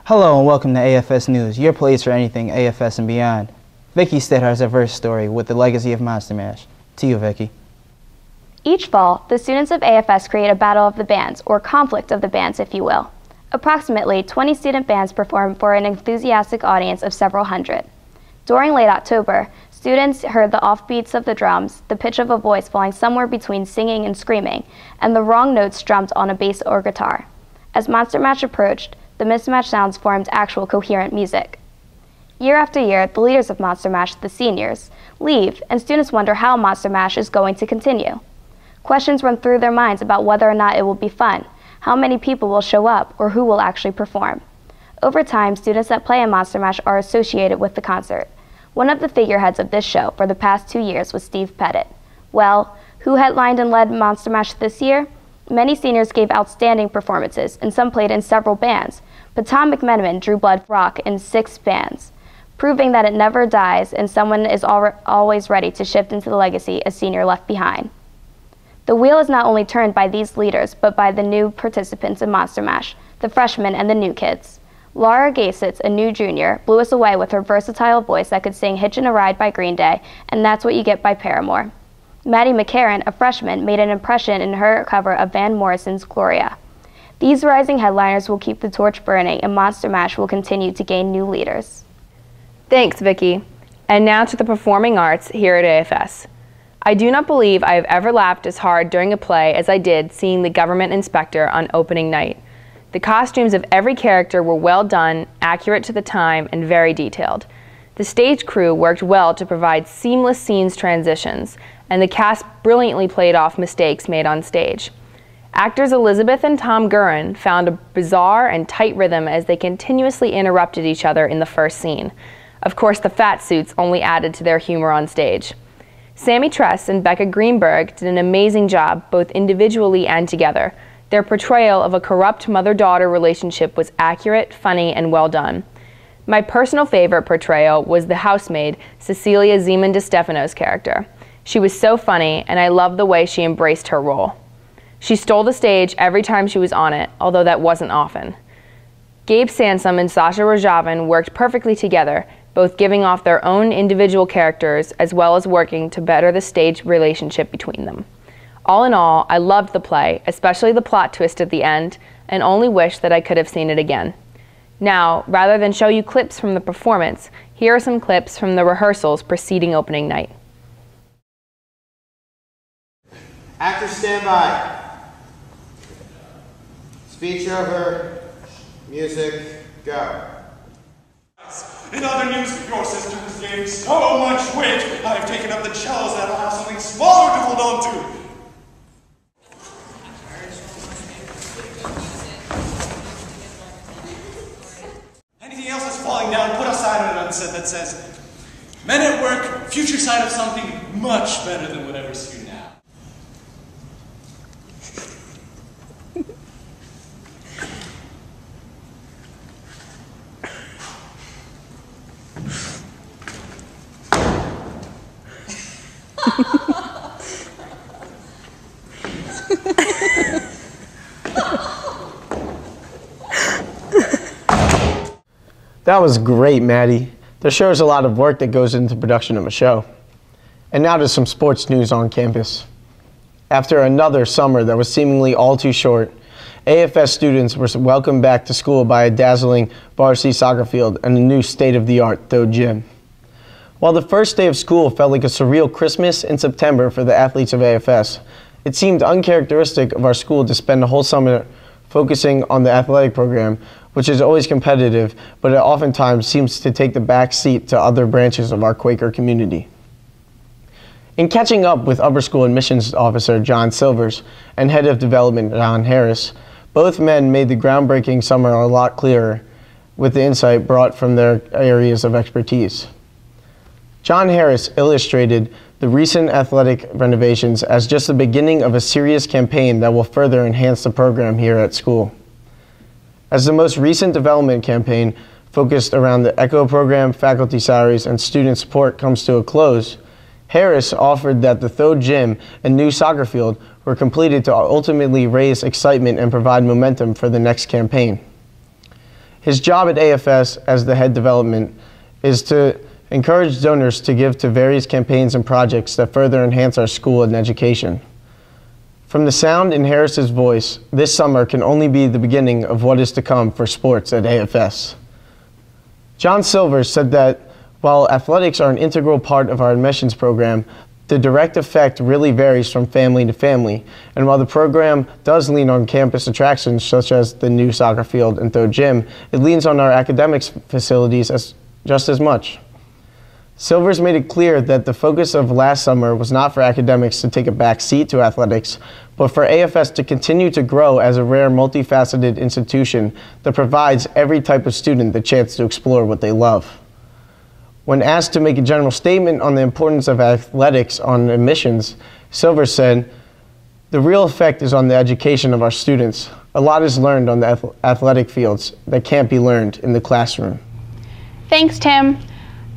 Hello and welcome to AFS News, your place for anything AFS and beyond. Vicky Stead has her first story with the legacy of Monster Mash. To you, Vicky. Each fall, the students of AFS create a battle of the bands, or conflict of the bands, if you will. Approximately 20 student bands perform for an enthusiastic audience of several hundred. During late October, students heard the offbeats of the drums, the pitch of a voice falling somewhere between singing and screaming, and the wrong notes drummed on a bass or guitar. As Monster Mash approached, the mismatched sounds formed actual coherent music. Year after year, the leaders of Monster Mash, the seniors, leave, and students wonder how Monster Mash is going to continue. Questions run through their minds about whether or not it will be fun, how many people will show up, or who will actually perform. Over time, students that play in Monster Mash are associated with the concert. One of the figureheads of this show for the past 2 years was Steve Pettit. Well, who headlined and led Monster Mash this year? Many seniors gave outstanding performances, and some played in several bands, but Tom McMenamin drew blood rock in 6 bands, proving that it never dies and someone is always ready to shift into the legacy a senior left behind. The wheel is not only turned by these leaders, but by the new participants in Monster Mash, the freshmen and the new kids. Laura Gasitz, a new junior, blew us away with her versatile voice that could sing Hitchin' a Ride by Green Day, and That's What You Get by Paramore. Maddie McCarran, a freshman, made an impression in her cover of Van Morrison's Gloria. These rising headliners will keep the torch burning, and Monster Mash will continue to gain new leaders. Thanks, Vicky. And now to the performing arts here at AFS. I do not believe I have ever laughed as hard during a play as I did seeing The Government Inspector on opening night. The costumes of every character were well done, accurate to the time, and very detailed. The stage crew worked well to provide seamless scenes transitions, and the cast brilliantly played off mistakes made on stage. Actors Elizabeth and Tom Gurin found a bizarre and tight rhythm as they continuously interrupted each other in the first scene. Of course, the fat suits only added to their humor on stage. Sammy Tress and Becca Greenberg did an amazing job, both individually and together. Their portrayal of a corrupt mother-daughter relationship was accurate, funny, and well done. My personal favorite portrayal was the housemaid, Cecilia Zeman DeStefano's character. She was so funny, and I loved the way she embraced her role. She stole the stage every time she was on it, although that wasn't often. Gabe Sansom and Sasha Rajavin worked perfectly together, both giving off their own individual characters as well as working to better the stage relationship between them. All in all, I loved the play, especially the plot twist at the end, and only wish that I could have seen it again. Now, rather than show you clips from the performance, here are some clips from the rehearsals preceding opening night. Actors stand by. Speech over. Music, go. In other news, your sister has gained so much weight, I've taken up the cellos that will have something smaller to hold on to. Anything else that's falling down, put a sign on it that says, "Men at work, future sign of something much better than whatever's here now." That was great, Maddie. There sure is a lot of work that goes into production of a show. And now to some sports news on campus. After another summer that was seemingly all too short, AFS students were welcomed back to school by a dazzling varsity soccer field and a new state-of-the-art Tho gym. While the first day of school felt like a surreal Christmas in September for the athletes of AFS, it seemed uncharacteristic of our school to spend the whole summer focusing on the athletic program, which is always competitive, but it oftentimes seems to take the back seat to other branches of our Quaker community. In catching up with Upper School Admissions Officer John Silvers and Head of Development John Harris, both men made the groundbreaking summer a lot clearer with the insight brought from their areas of expertise. John Harris illustrated the recent athletic renovations as just the beginning of a serious campaign that will further enhance the program here at school. As the most recent development campaign focused around the ECHO program, faculty salaries, and student support comes to a close, Harris offered that the Tho gym and new soccer field were completed to ultimately raise excitement and provide momentum for the next campaign. His job at AFS as the head development is to encourage donors to give to various campaigns and projects that further enhance our school and education. From the sound in Harris's voice, this summer can only be the beginning of what is to come for sports at AFS. John Silvers said that while athletics are an integral part of our admissions program, the direct effect really varies from family to family, and while the program does lean on campus attractions such as the new soccer field and third gym, it leans on our academics facilities just as much. Silvers made it clear that the focus of last summer was not for academics to take a back seat to athletics, but for AFS to continue to grow as a rare, multifaceted institution that provides every type of student the chance to explore what they love. When asked to make a general statement on the importance of athletics on admissions, Silvers said, "The real effect is on the education of our students. A lot is learned on the athletic fields that can't be learned in the classroom." Thanks, Tim.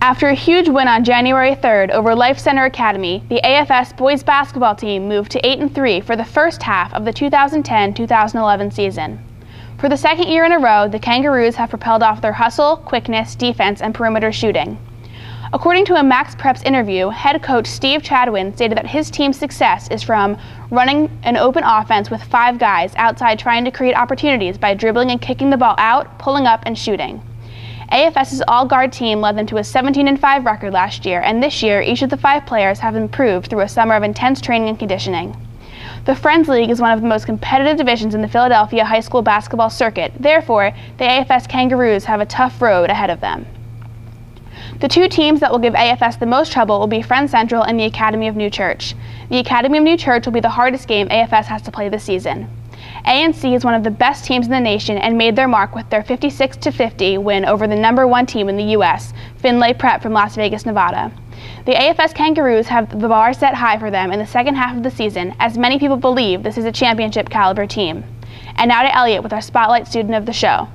After a huge win on January 3rd over Life Center Academy, the AFS boys basketball team moved to 8-3 for the first half of the 2010-2011 season. For the second year in a row, the Kangaroos have propelled off their hustle, quickness, defense, and perimeter shooting. According to a Max Preps interview, head coach Steve Chadwin stated that his team's success is from running an open offense with 5 guys outside trying to create opportunities by dribbling and kicking the ball out, pulling up, and shooting. AFS's all-guard team led them to a 17-5 record last year, and this year each of the 5 players have improved through a summer of intense training and conditioning. The Friends League is one of the most competitive divisions in the Philadelphia high school basketball circuit. Therefore, the AFS Kangaroos have a tough road ahead of them. The 2 teams that will give AFS the most trouble will be Friends Central and the Academy of New Church. The Academy of New Church will be the hardest game AFS has to play this season. ANC is one of the best teams in the nation and made their mark with their 56-50 win over the #1 team in the U.S., Finlay Prep from Las Vegas, Nevada. The AFS Kangaroos have the bar set high for them in the second half of the season, as many people believe this is a championship caliber team. And now to Elliot with our Spotlight student of the show.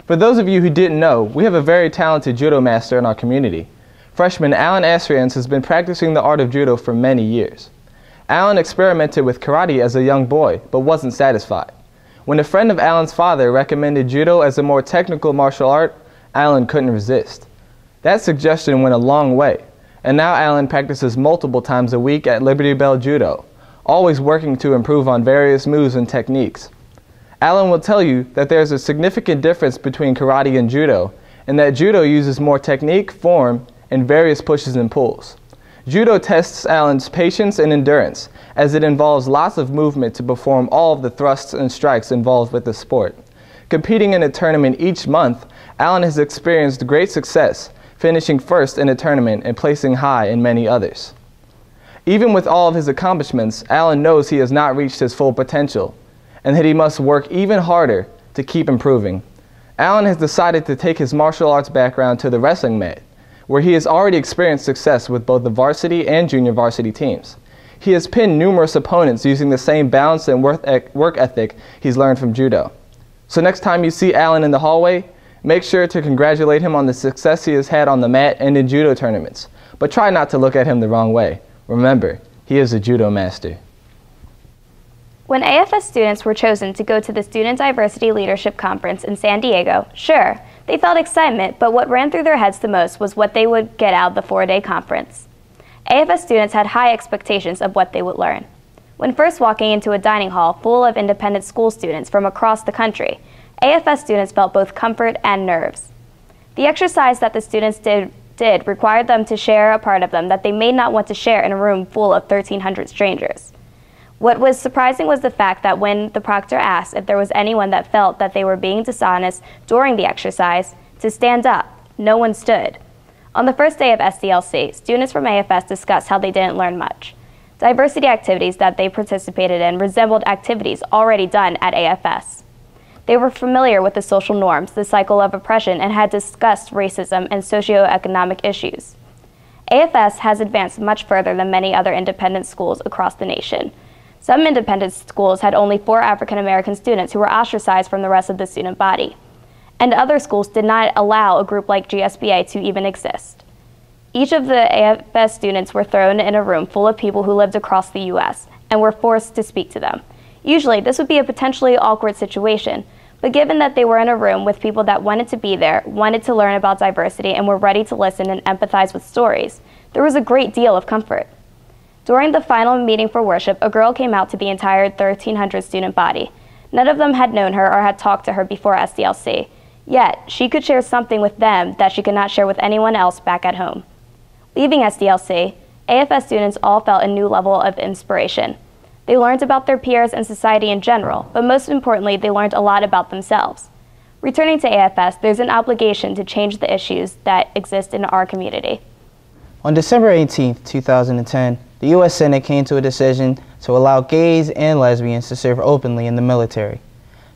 For those of you who didn't know, we have a very talented judo master in our community. Freshman Alan Asrians has been practicing the art of judo for many years. Alan experimented with karate as a young boy, but wasn't satisfied. When a friend of Alan's father recommended judo as a more technical martial art, Alan couldn't resist. That suggestion went a long way, and now Alan practices multiple times a week at Liberty Bell Judo, always working to improve on various moves and techniques. Alan will tell you that there's a significant difference between karate and judo, and that judo uses more technique, form, and various pushes and pulls. Judo tests Alan's patience and endurance, as it involves lots of movement to perform all of the thrusts and strikes involved with the sport. Competing in a tournament each month, Alan has experienced great success, finishing first in a tournament and placing high in many others. Even with all of his accomplishments, Alan knows he has not reached his full potential, and that he must work even harder to keep improving. Alan has decided to take his martial arts background to the wrestling mat, where he has already experienced success with both the varsity and junior varsity teams. He has pinned numerous opponents using the same balance and work ethic he's learned from judo. So next time you see Alan in the hallway, make sure to congratulate him on the success he has had on the mat and in judo tournaments, but try not to look at him the wrong way. Remember, he is a judo master. When AFS students were chosen to go to the Student Diversity Leadership Conference in San Diego, sure, they felt excitement, but what ran through their heads the most was what they would get out of the 4-day conference. AFS students had high expectations of what they would learn. When first walking into a dining hall full of independent school students from across the country, AFS students felt both comfort and nerves. The exercise that the students did required them to share a part of them that they may not want to share in a room full of 1,300 strangers. What was surprising was the fact that when the proctor asked if there was anyone that felt that they were being dishonest during the exercise, to stand up, no one stood. On the first day of SDLC, students from AFS discussed how they didn't learn much. Diversity activities that they participated in resembled activities already done at AFS. They were familiar with the social norms, the cycle of oppression, and had discussed racism and socioeconomic issues. AFS has advanced much further than many other independent schools across the nation. Some independent schools had only 4 African American students who were ostracized from the rest of the student body. And other schools did not allow a group like GSBA to even exist. Each of the AFS students were thrown in a room full of people who lived across the U.S. and were forced to speak to them. Usually, this would be a potentially awkward situation, But given that they were in a room with people that wanted to be there, wanted to learn about diversity, and were ready to listen and empathize with stories, there was a great deal of comfort. During the final meeting for worship, a girl came out to the entire 1,300 student body. None of them had known her or had talked to her before SDLC, yet she could share something with them that she could not share with anyone else back at home. Leaving SDLC, AFS students all felt a new level of inspiration. They learned about their peers and society in general, but most importantly, they learned a lot about themselves. Returning to AFS, there's an obligation to change the issues that exist in our community. On December 18, 2010, the U.S. Senate came to a decision to allow gays and lesbians to serve openly in the military.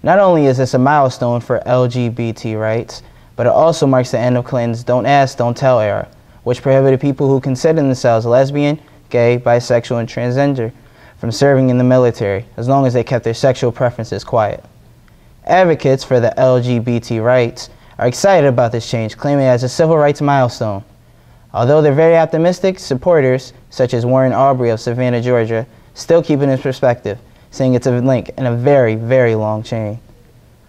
Not only is this a milestone for LGBT rights, but it also marks the end of Clinton's Don't Ask, Don't Tell era, which prohibited people who consider themselves lesbian, gay, bisexual, and transgender from serving in the military, as long as they kept their sexual preferences quiet. Advocates for the LGBT rights are excited about this change, claiming it as a civil rights milestone. Although they're very optimistic, supporters, such as Warren Aubrey of Savannah, Georgia, still keep it in perspective, saying it's a link in a very, very long chain.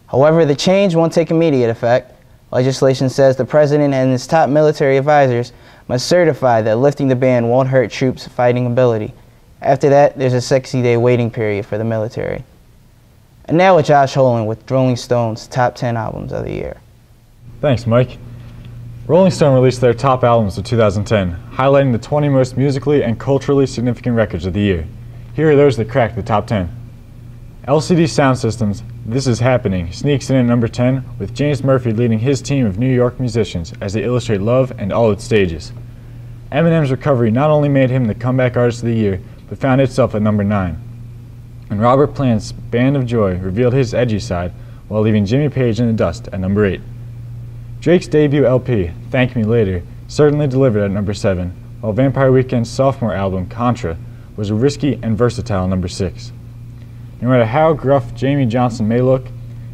However, the change won't take immediate effect. Legislation says the president and his top military advisors must certify that lifting the ban won't hurt troops' fighting ability. After that, there's a 60-day waiting period for the military. And now with Josh Holland with Rolling Stone's Top 10 Albums of the Year. Thanks, Mike. Rolling Stone released their top albums of 2010, highlighting the 20 most musically and culturally significant records of the year. Here are those that cracked the top 10. LCD Sound System's This Is Happening sneaks in at number 10, with James Murphy leading his team of New York musicians as they illustrate love and all its stages. Eminem's Recovery not only made him the comeback artist of the year, but found itself at number 9. And Robert Plant's Band of Joy revealed his edgy side while leaving Jimmy Page in the dust at number 8. Drake's debut LP, Thank Me Later, certainly delivered at number 7, while Vampire Weekend's sophomore album, Contra, was a risky and versatile number 6. No matter how gruff Jamie Johnson may look,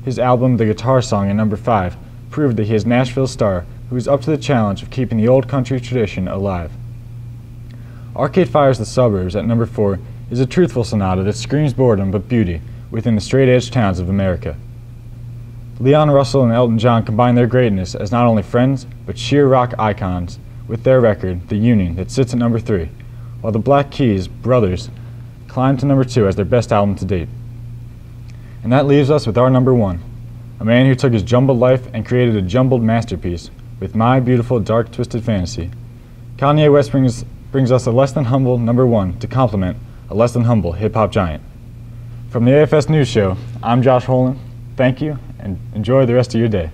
his album, The Guitar Song, at number 5, proved that he is Nashville's star who is up to the challenge of keeping the old country tradition alive. Arcade Fire's The Suburbs, at number 4, is a truthful sonata that screams boredom but beauty within the straight-edge towns of America. Leon Russell and Elton John combine their greatness as not only friends, but sheer rock icons with their record, The Union, that sits at number 3, while the Black Keys Brothers climb to number 2 as their best album to date. And that leaves us with our number 1, a man who took his jumbled life and created a jumbled masterpiece with My Beautiful Dark Twisted Fantasy. Kanye West brings us a less than humble number 1 to complement a less than humble hip-hop giant. From the AFS News Show, I'm Josh Holland. Thank you, and enjoy the rest of your day.